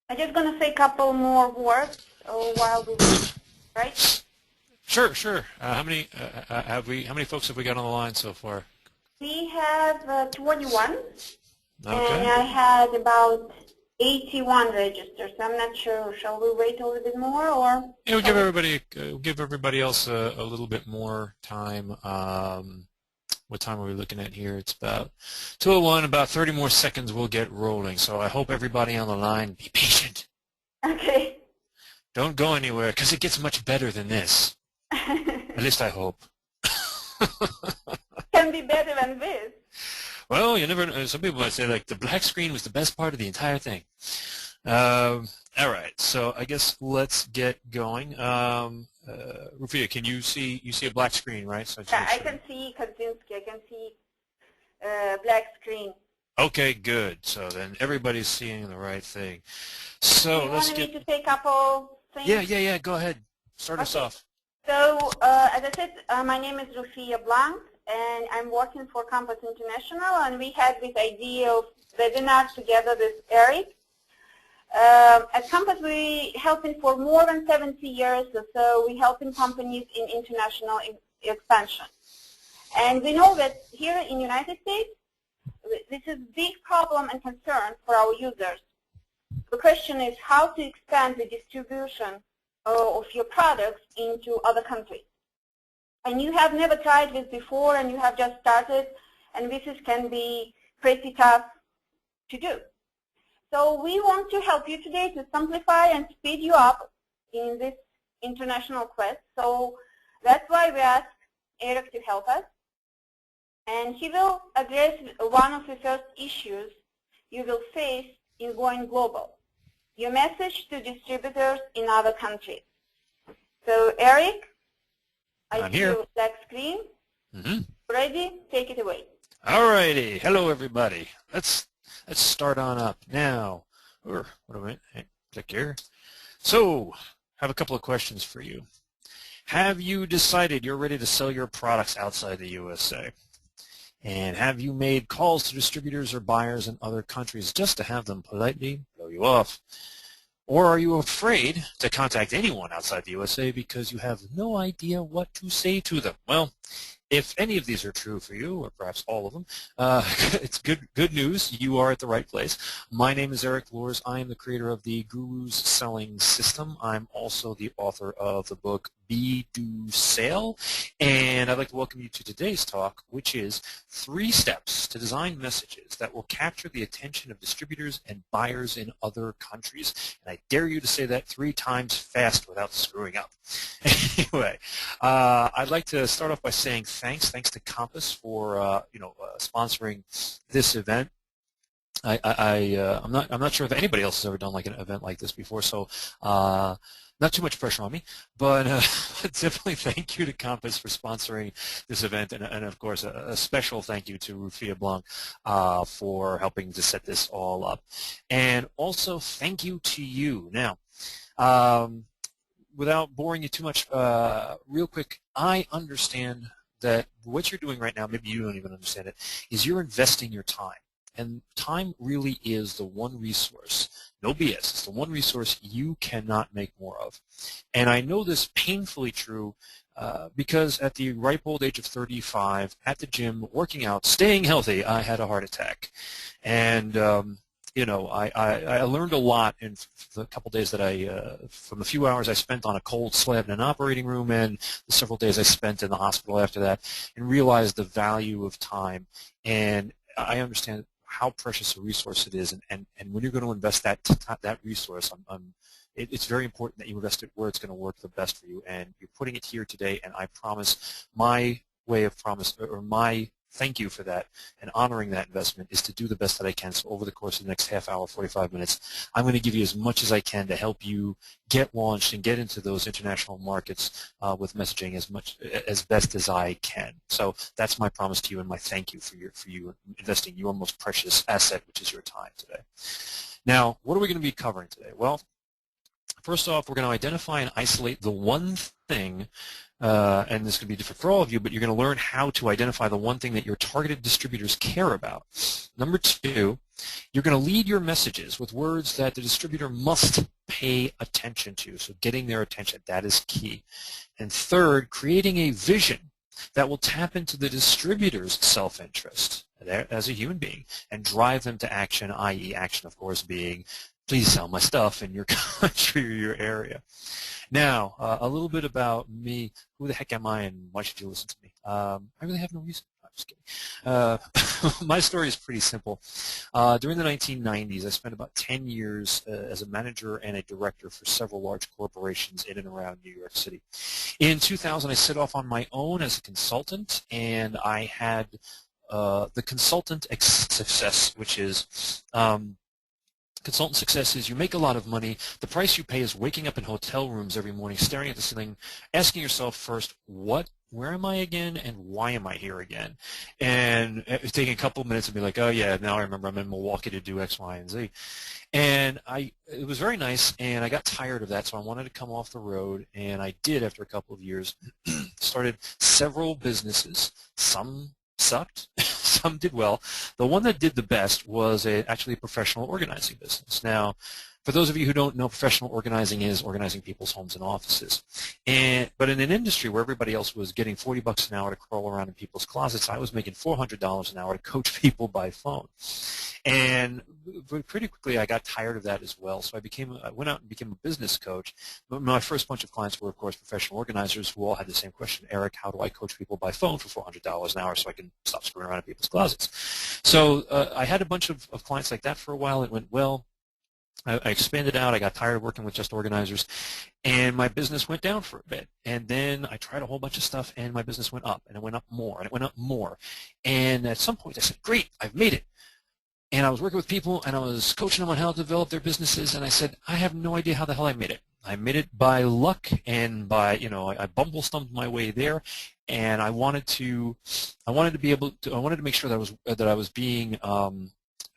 I'm just going to say a couple more words while we wait, right? Sure, sure. How many How many folks have we got on the line so far? We have 21, and Okay. I had about 81 registered. So I'm not sure. Shall we wait a little bit more, or? Yeah, we'll give everybody else a little bit more time. What time are we looking at here? It's about 2:01. About 30 more seconds. We'll get rolling. So I hope everybody on the line be patient. Okay. Don't go anywhere because it gets much better than this. At least I hope. Can be better than this. Well, you never know. Some people might say like the black screen was the best part of the entire thing. All right, so I guess let's get going. Rufia, can you see a black screen, right? So Yeah, I can see Kaczynski. I can see black screen. Okay, good. So then everybody's seeing the right thing. So you let's wanted get. me to say a couple things? Yeah. Go ahead. Start us off. So, as I said, my name is Rufia Blanc, and I'm working for Compass International, and we had this idea of webinar together with Eric. At Compass, we helping for more than 70 years or so. We helping companies in international expansion. And we know that here in the United States, this is a big problem and concern for our users. The question is how to expand the distribution of your products into other countries. And you have never tried this before, and you have just started, and this can be pretty tough to do. So we want to help you today to simplify and speed you up in this international quest. So that's why we asked Eric to help us. And he will address one of the first issues you will face in going global, your message to distributors in other countries. So Eric, I see your black screen. Ready? Take it away. All righty. Hello, everybody. Let's start on up now. What do I click here? So, I have a couple of questions for you. Have you decided you're ready to sell your products outside the USA? And have you made calls to distributors or buyers in other countries just to have them politely blow you off? Or are you afraid to contact anyone outside the USA because you have no idea what to say to them? Well, if any of these are true for you, or perhaps all of them, it's good news. You are at the right place. My name is Eric Loers. I am the creator of the Gurus Selling System. I'm also the author of the book Be, Do, Sell. And I'd like to welcome you to today's talk, which is 3 steps to design messages that will capture the attention of distributors and buyers in other countries. And I dare you to say that 3 times fast without screwing up. Anyway, I'd like to start off by saying thanks to Compass for sponsoring this event. I'm not sure if anybody else has ever done like an event like this before, so not too much pressure on me, but definitely thank you to Compass for sponsoring this event, and of course a special thank you to Rufia Blanc for helping to set this all up, and also thank you to you. Now, without boring you too much, real quick, I understand that what you're doing right now, maybe you don't even understand it, is you're investing your time. And time really is the one resource, no BS, it's the one resource you cannot make more of. And I know this painfully true because at the ripe old age of 35, at the gym, working out, staying healthy, I had a heart attack. And I learned a lot in the couple days that from the few hours I spent on a cold slab in an operating room and the several days I spent in the hospital after that, and realized the value of time. And I understand how precious a resource it is, and when you're going to invest that resource, it's very important that you invest it where it's going to work the best for you. And you're putting it here today, and I promise my thank you for that, and honoring that investment is to do the best that I can. So over the course of the next half hour, 45 minutes, I'm going to give you as much as I can to help you get launched and get into those international markets with messaging as best as I can. So that's my promise to you and my thank you for you investing your most precious asset, which is your time today. Now, what are we going to be covering today? Well, first off, we're going to identify and isolate the one thing, and this could be different for all of you, but you're going to learn how to identify the one thing that your targeted distributors care about. Number 2, You're going to lead your messages with words that the distributor must pay attention to. So getting their attention, that is key. And third, creating a vision that will tap into the distributor's self-interest as a human being and drive them to action, i.e. action, of course, being please sell my stuff in your country or your area. Now, a little bit about me. Who the heck am I and why should you listen to me? I really have no reason. I'm just kidding. My story is pretty simple. During the 1990s, I spent about 10 years as a manager and a director for several large corporations in and around New York City. In 2000, I set off on my own as a consultant, and I had the consultant success, which is consultant success is you make a lot of money. The price you pay is waking up in hotel rooms every morning, staring at the ceiling, asking yourself first, where am I again, and why am I here again? And taking a couple of minutes and be like, oh yeah, now I remember I'm in Milwaukee to do X, Y, and Z. And it was very nice, and I got tired of that, so I wanted to come off the road, and I did after a couple of years. Started several businesses. Some sucked. Some did well. The one that did the best was actually a professional organizing business. Now, for those of you who don't know, professional organizing is organizing people's homes and offices. But in an industry where everybody else was getting $40 an hour to crawl around in people's closets, I was making $400 an hour to coach people by phone. And pretty quickly, I got tired of that as well. So I went out and became a business coach. But my first bunch of clients were, of course, professional organizers who all had the same question: Eric, how do I coach people by phone for $400 an hour so I can stop screwing around in people's closets? So I had a bunch of clients like that for a while. It went well. I expanded out. I got tired of working with just organizers, and my business went down for a bit. And then I tried a whole bunch of stuff, and my business went up, and it went up more, and it went up more. And at some point, I said, great, I've made it. And I was working with people, and I was coaching them on how to develop their businesses, and I said, I have no idea how the hell I made it. I made it by luck and by, I bumble-stumped my way there, and I wanted to make sure that I was being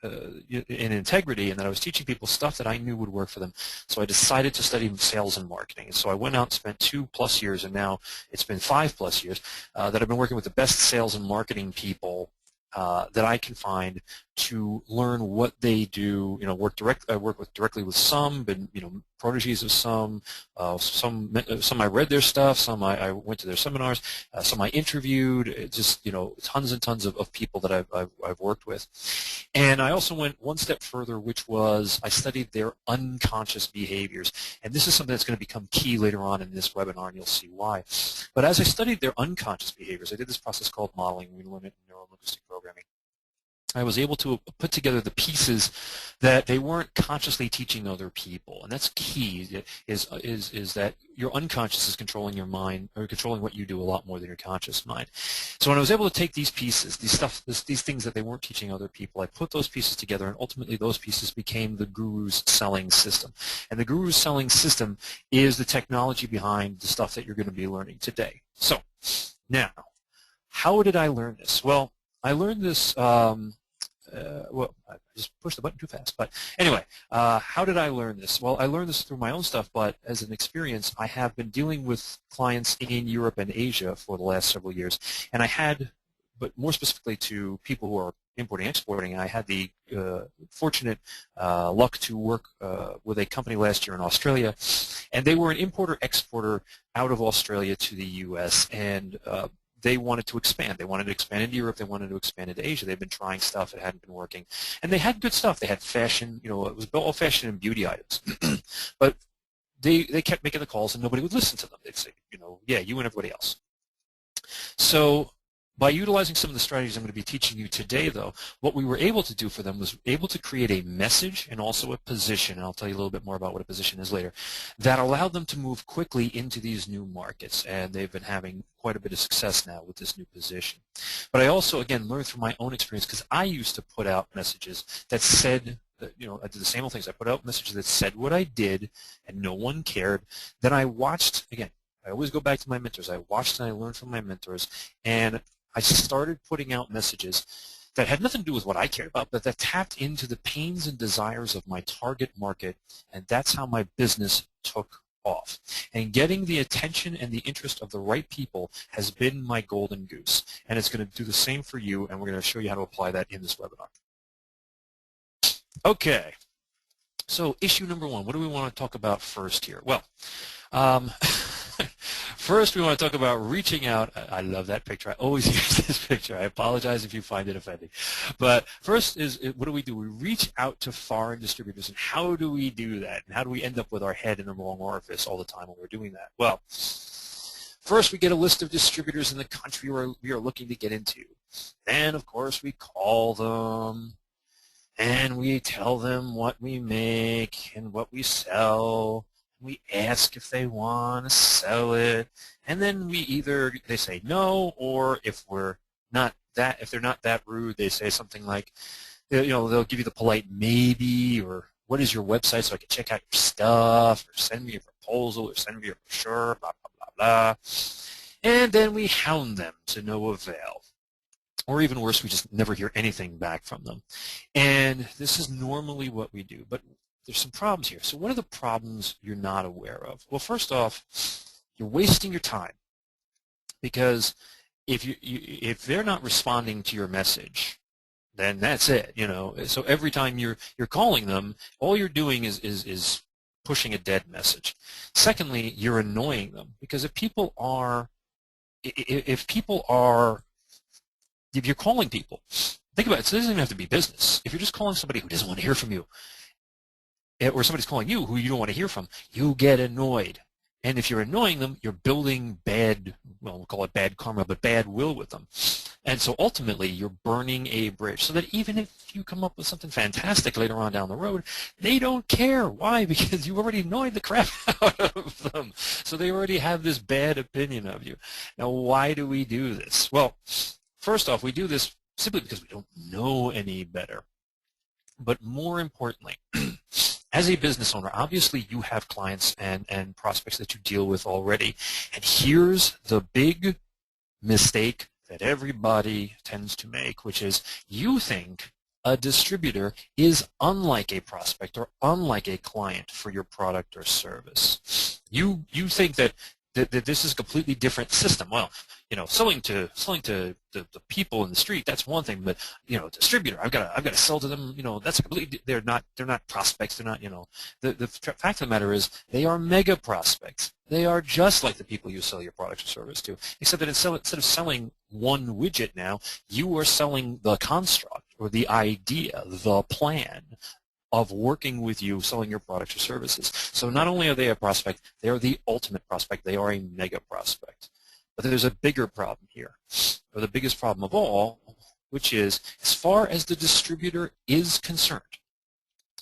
in integrity, and that I was teaching people stuff that I knew would work for them. So I decided to study sales and marketing. And so I went out and spent 2+ years, and now it's been 5+ years that I've been working with the best sales and marketing people that I can find to learn what they do. I work directly with some, but proteges of some. Some I read their stuff. Some I went to their seminars. Some I interviewed. Just tons and tons of people that I've worked with. And I also went one step further, which was I studied their unconscious behaviors. And this is something that's going to become key later on in this webinar, and you'll see why. But as I studied their unconscious behaviors, I did this process called modeling. We learn it in neuro-linguistic programming. I was able to put together the pieces that they weren't consciously teaching other people, and that's key. Is that your unconscious is controlling your mind, or controlling what you do a lot more than your conscious mind. So when I was able to take these pieces, these things that they weren't teaching other people, I put those pieces together, and ultimately those pieces became the Guru's selling system. And the Guru's selling system is the technology behind the stuff that you're going to be learning today. So now, how did I learn this? Well, I learned this. Well, I just pushed the button too fast. But anyway, how did I learn this? Well, I learned this through my own stuff, but as an experience, I have been dealing with clients in Europe and Asia for the last several years. And I had, but more specifically to people who are importing and exporting, I had the fortunate luck to work with a company last year in Australia. And they were an importer-exporter out of Australia to the U.S., and they wanted to expand. They wanted to expand into Europe. They wanted to expand into Asia. They've been trying stuff that hadn't been working. And they had good stuff. They had fashion. It was all fashion and beauty items. But they kept making the calls, and nobody would listen to them. They'd say, yeah, you and everybody else. So by utilizing some of the strategies I'm going to be teaching you today, though, what we were able to do for them was able to create a message and also a position, and I'll tell you a little bit more about what a position is later, that allowed them to move quickly into these new markets, and they've been having quite a bit of success now with this new position. But I also, again, learned from my own experience, because I used to put out messages that said, I did the same old things. I put out messages that said what I did, and no one cared. Then I watched, again, I always go back to my mentors. I watched and I learned from my mentors, and I started putting out messages that had nothing to do with what I cared about, but that tapped into the pains and desires of my target market, and that's how my business took off. And getting the attention and the interest of the right people has been my golden goose, and it's going to do the same for you, and we're going to show you how to apply that in this webinar. Okay, so issue number one, what do we want to talk about first here? Well, um, first we want to talk about reaching out. I love that picture. I always use this picture. I apologize if you find it offending. But first is, what do? We reach out to foreign distributors, and how do we do that? And how do we end up with our head in the wrong orifice all the time when we're doing that? Well, first we get a list of distributors in the country we are looking to get into. Then, of course, we call them. And we tell them what we make and what we sell. We ask if they want to sell it, and then they say no, or if they're not that rude, they say something like, they'll give you the polite maybe, or what is your website so I can check out your stuff, or send me a proposal, or send me a brochure, blah blah blah blah, and then we hound them to no avail. Or even worse, we just never hear anything back from them. And this is normally what we do, but there's some problems here. So what are the problems you're not aware of? Well, first off, you're wasting your time, because if they're not responding to your message, then that's it. So every time you're calling them, all you're doing is pushing a dead message. Secondly, you're annoying them, because if you're calling people, think about it, so it doesn't even have to be business. If you're just calling somebody who doesn't want to hear from you, or somebody's calling you who you don't want to hear from, you get annoyed. And if you're annoying them, you're building we'll call it bad karma, but bad will with them. And so ultimately, you're burning a bridge, so that even if you come up with something fantastic later on down the road, they don't care. Why? Because you already annoyed the crap out of them. So they already have this bad opinion of you. Now, why do we do this? Well, first off, we do this simply because we don't know any better. But more importantly, as a business owner, obviously you have clients and prospects that you deal with already. And here's the big mistake that everybody tends to make, which is you think a distributor is unlike a prospect or unlike a client for your product or service. You think that this is a completely different system. Well, selling to the people in the street, that's one thing, but distributor, I've got to sell to them. That's a completely. They're not prospects. They're not. The fact of the matter is they are mega prospects. They are just like the people you sell your product or service to, except that instead of selling one widget now, you are selling the construct or the idea, the plan of working with you, selling your products or services. So not only are they a prospect, they are the ultimate prospect. They are a mega prospect. But there's a bigger problem here, or the biggest problem of all, which is, as far as the distributor is concerned,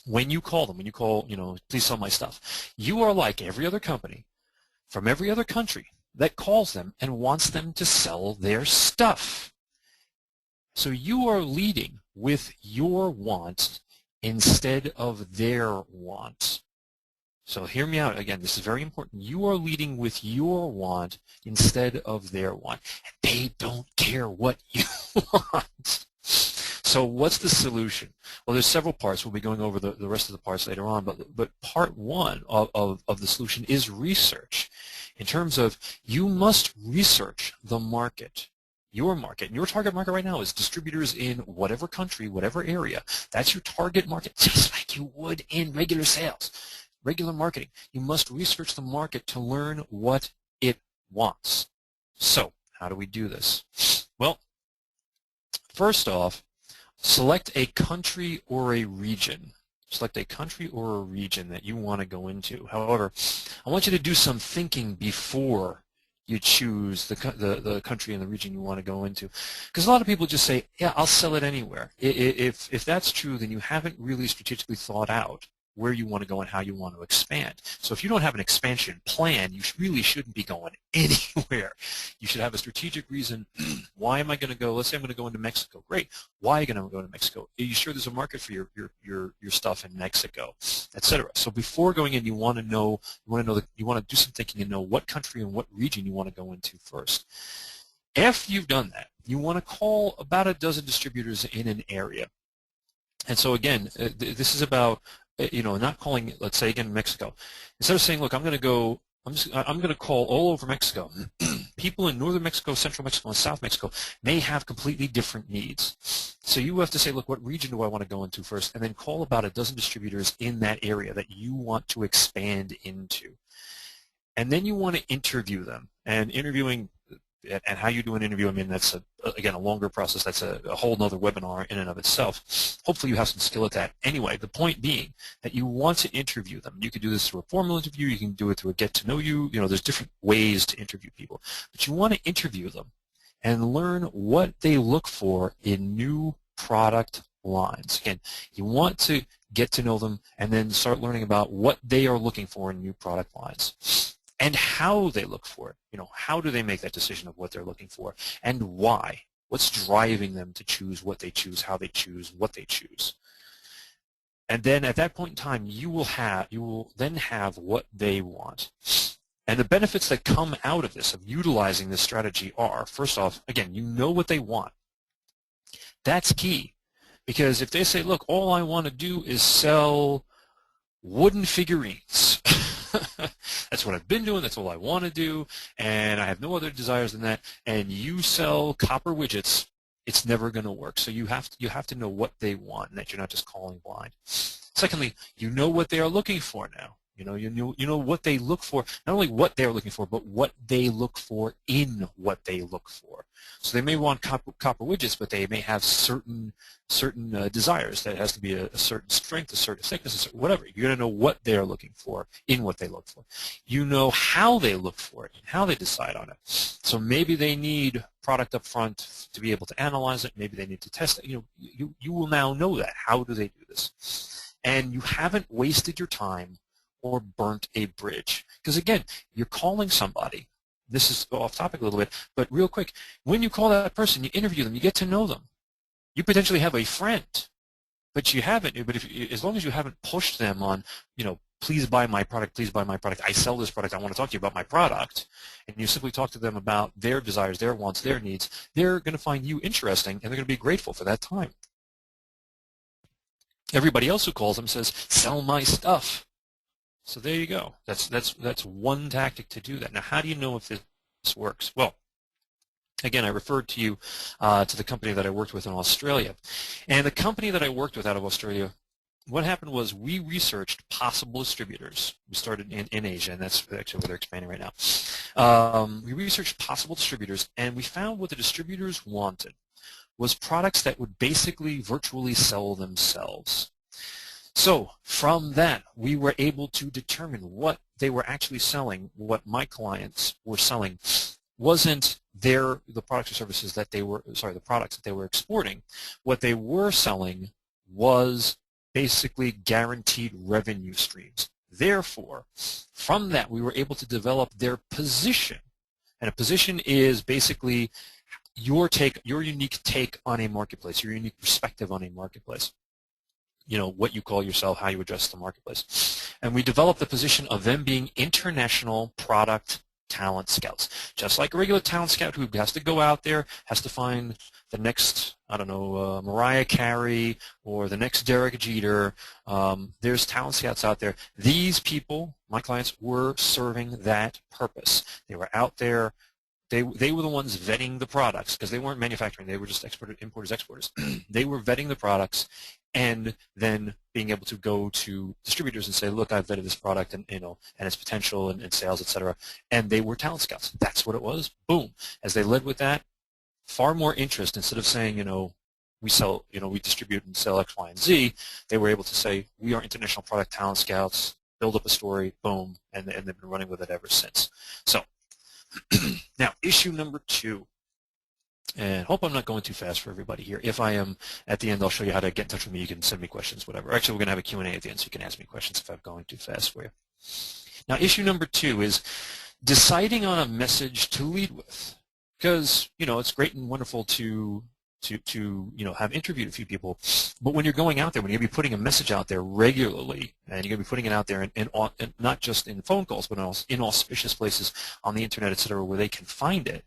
when you call them, please sell my stuff, you are like every other company from every other country that calls them and wants them to sell their stuff. So you are leading with your wants instead of their wants. So hear me out again. This is very important. You are leading with your want instead of their want. They don't care what you want. So what's the solution? Well, there's several parts. We'll be going over the rest of the parts later on. But part one of the solution is research. In terms of, you must research the market. Your market, and your target market right now is distributors in whatever country, whatever area. That's your target market, just like you would in regular sales, regular marketing. You must research the market to learn what it wants. So how do we do this? Well, first off, select a country or a region. Select a country or a region that you want to go into. However, I want you to do some thinking before you choose the country and the region you want to go into. Because a lot of people just say, yeah, I'll sell it anywhere. If that's true, then you haven't really strategically thought out where you want to go and how you want to expand. So if you don't have an expansion plan, you really shouldn't be going anywhere. You should have a strategic reason. Why am I going to go? Let's say I'm going to go into Mexico. Great. Why are you going to go to Mexico? Are you sure there's a market for your stuff in Mexico, etc.? So before going in, you want to do some thinking and know what country and what region you want to go into first. After you've done that, you want to call about a dozen distributors in an area. And so again, this is about not calling, let's say again, Mexico. Instead of saying, look, I'm going to call all over Mexico people in northern Mexico, central Mexico, and south Mexico may have completely different needs. So you have to say, look, what region do I want to go into first? And then call about a dozen distributors in that area that you want to expand into. And then you want to interview them. And interviewing, and how you do an interview, I mean, that's, again, a longer process. That's a whole nother webinar in and of itself. Hopefully you have some skill at that. Anyway, the point being that you want to interview them. You can do this through a formal interview. You can do it through a get-to-know you. You know, there's different ways to interview people. But you want to interview them and learn what they look for in new product lines. Again, you want to get to know them and then start learning about what they are looking for in new product lines. And how they look for it. You know, how do they make that decision of what they're looking for, and why? What's driving them to choose what they choose, how they choose, what they choose? And then at that point in time, you will then have what they want. And the benefits that come out of this, of utilizing this strategy, are, first off, again, you know what they want. That's key, because if they say, look, all I want to do is sell wooden figurines. That's what I've been doing, that's all I want to do, and I have no other desires than that, and you sell copper widgets, it's never going to work. So you have to know what they want, and that you're not just calling blind. Secondly, you know what they are looking for now. You know what they look for, not only what they're looking for, but what they look for in what they look for. So they may want copper widgets, but they may have certain desires. That has to be a certain strength, a certain thickness, a certain whatever. You're going to know what they are looking for in what they look for. You know how they look for it and how they decide on it. So maybe they need product up front to be able to analyze it. Maybe they need to test it. You will now know that. How do they do this? And you haven't wasted your time or burnt a bridge. Because again, you're calling somebody. This is off topic a little bit, but real quick, when you call that person, you interview them, you get to know them. You potentially have a friend, but you haven't. But as long as you haven't pushed them on, please buy my product, please buy my product, I sell this product, I want to talk to you about my product, and you simply talk to them about their desires, their wants, their needs, they're going to find you interesting, and they're going to be grateful for that time. Everybody else who calls them says, sell my stuff. So there you go. That's one tactic to do that. Now, how do you know if this works? Well, again, I referred to you to the company that I worked with in Australia. And the company that I worked with out of Australia, what happened was we researched possible distributors. We started in Asia, and that's actually where they're expanding right now. We researched possible distributors, and we found what the distributors wanted was products that would basically virtually sell themselves. So from that, we were able to determine what they were actually selling. What my clients were selling wasn't the products or services that they were, the products that they were exporting. What they were selling was basically guaranteed revenue streams. Therefore, from that, we were able to develop their position. And a position is basically your unique take on a marketplace, your unique perspective on a marketplace. What you call yourself, how you address the marketplace. And we developed the position of them being international product talent scouts. Just like a regular talent scout who has to go out there, has to find the next, Mariah Carey or the next Derek Jeter. There's talent scouts out there. These people, my clients, were serving that purpose. They were out there. They were the ones vetting the products because they weren't manufacturing. They were just importers, exporters. They were vetting the products and then being able to go to distributors and say, look, I've vetted this product and and its potential and sales, etc. And they were talent scouts. That's what it was. Boom. As they led with that, far more interest. Instead of saying, we sell, we distribute and sell X, Y, and Z, they were able to say, we are international product talent scouts, build up a story, boom, and they've been running with it ever since. So now, issue number 2. And hope I'm not going too fast for everybody here. If I am, at the end, I'll show you how to get in touch with me. You can send me questions, whatever. Actually, we're going to have a Q&A at the end, so you can ask me questions if I'm going too fast for you. Now, issue number 2 is deciding on a message to lead with. Because, it's great and wonderful to have interviewed a few people, but when you're going out there, when you're going to be putting a message out there regularly, and you're going to be putting it out there and not just in phone calls, but in auspicious places on the internet, etc., where they can find it,